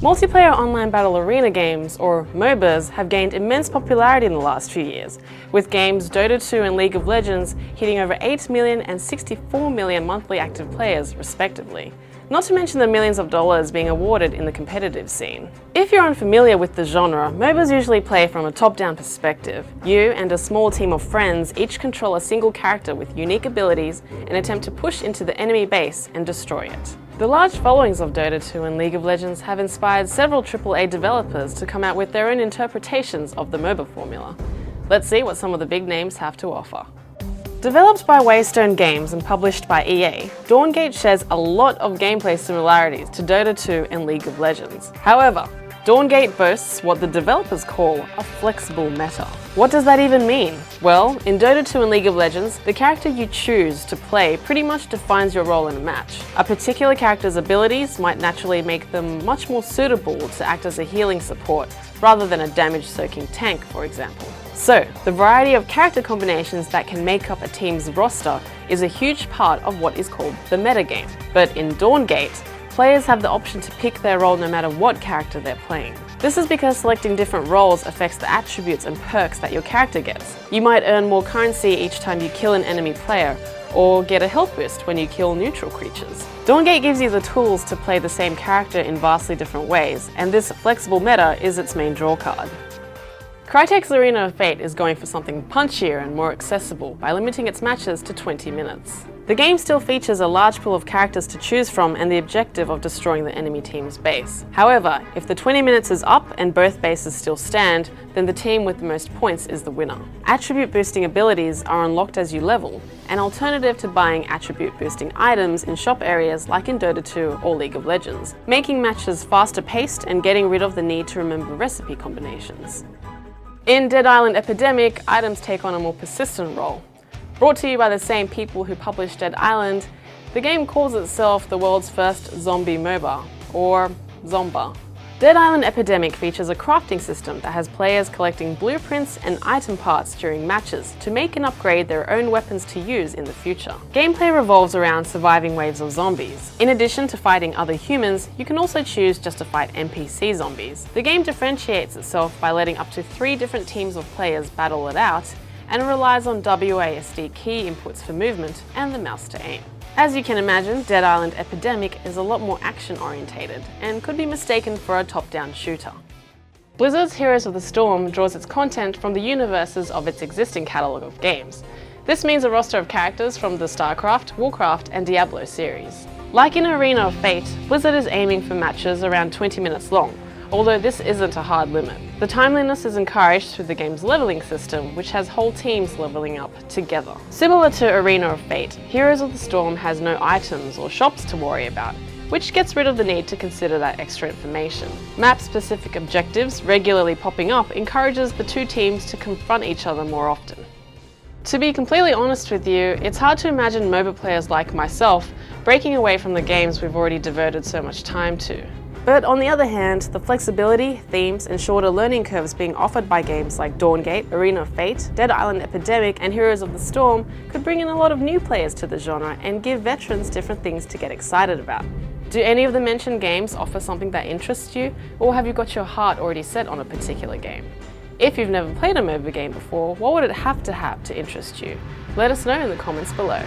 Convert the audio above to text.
Multiplayer online battle arena games, or MOBAs, have gained immense popularity in the last few years, with games Dota 2 and League of Legends hitting over 8 million and 64 million monthly active players, respectively. Not to mention the millions of dollars being awarded in the competitive scene. If you're unfamiliar with the genre, MOBAs usually play from a top-down perspective. You and a small team of friends each control a single character with unique abilities and attempt to push into the enemy base and destroy it. The large followings of Dota 2 and League of Legends have inspired several AAA developers to come out with their own interpretations of the MOBA formula. Let's see what some of the big names have to offer. Developed by Waystone Games and published by EA, Dawngate shares a lot of gameplay similarities to Dota 2 and League of Legends. However, Dawngate boasts what the developers call a flexible meta. What does that even mean? Well, in Dota 2 and League of Legends, the character you choose to play pretty much defines your role in a match. A particular character's abilities might naturally make them much more suitable to act as a healing support, rather than a damage-soaking tank, for example. So, the variety of character combinations that can make up a team's roster is a huge part of what is called the metagame. But in Dawngate, players have the option to pick their role no matter what character they're playing. This is because selecting different roles affects the attributes and perks that your character gets. You might earn more currency each time you kill an enemy player, or get a health boost when you kill neutral creatures. Dawngate gives you the tools to play the same character in vastly different ways, and this flexible meta is its main drawcard. Crytek's Arena of Fate is going for something punchier and more accessible by limiting its matches to 20 minutes. The game still features a large pool of characters to choose from and the objective of destroying the enemy team's base. However, if the 20 minutes is up and both bases still stand, then the team with the most points is the winner. Attribute boosting abilities are unlocked as you level, an alternative to buying attribute boosting items in shop areas like in Dota 2 or League of Legends, making matches faster paced and getting rid of the need to remember recipe combinations. In Dead Island Epidemic, items take on a more persistent role. Brought to you by the same people who published Dead Island, the game calls itself the world's first zombie MOBA, or Zomba. Dead Island Epidemic features a crafting system that has players collecting blueprints and item parts during matches to make and upgrade their own weapons to use in the future. Gameplay revolves around surviving waves of zombies. In addition to fighting other humans, you can also choose just to fight NPC zombies. The game differentiates itself by letting up to 3 different teams of players battle it out, and relies on WASD key inputs for movement and the mouse to aim. As you can imagine, Dead Island Epidemic is a lot more action-orientated and could be mistaken for a top-down shooter. Blizzard's Heroes of the Storm draws its content from the universes of its existing catalogue of games. This means a roster of characters from the StarCraft, Warcraft and Diablo series. Like in Arena of Fate, Blizzard is aiming for matches around 20 minutes long, although this isn't a hard limit. The timeliness is encouraged through the game's leveling system, which has whole teams leveling up together. Similar to Arena of Fate, Heroes of the Storm has no items or shops to worry about, which gets rid of the need to consider that extra information. Map-specific objectives regularly popping up encourages the 2 teams to confront each other more often. To be completely honest with you, it's hard to imagine MOBA players like myself breaking away from the games we've already devoted so much time to. But on the other hand, the flexibility, themes, and shorter learning curves being offered by games like Dawngate, Arena of Fate, Dead Island Epidemic, and Heroes of the Storm could bring in a lot of new players to the genre and give veterans different things to get excited about. Do any of the mentioned games offer something that interests you, or have you got your heart already set on a particular game? If you've never played a MOBA game before, what would it have to interest you? Let us know in the comments below.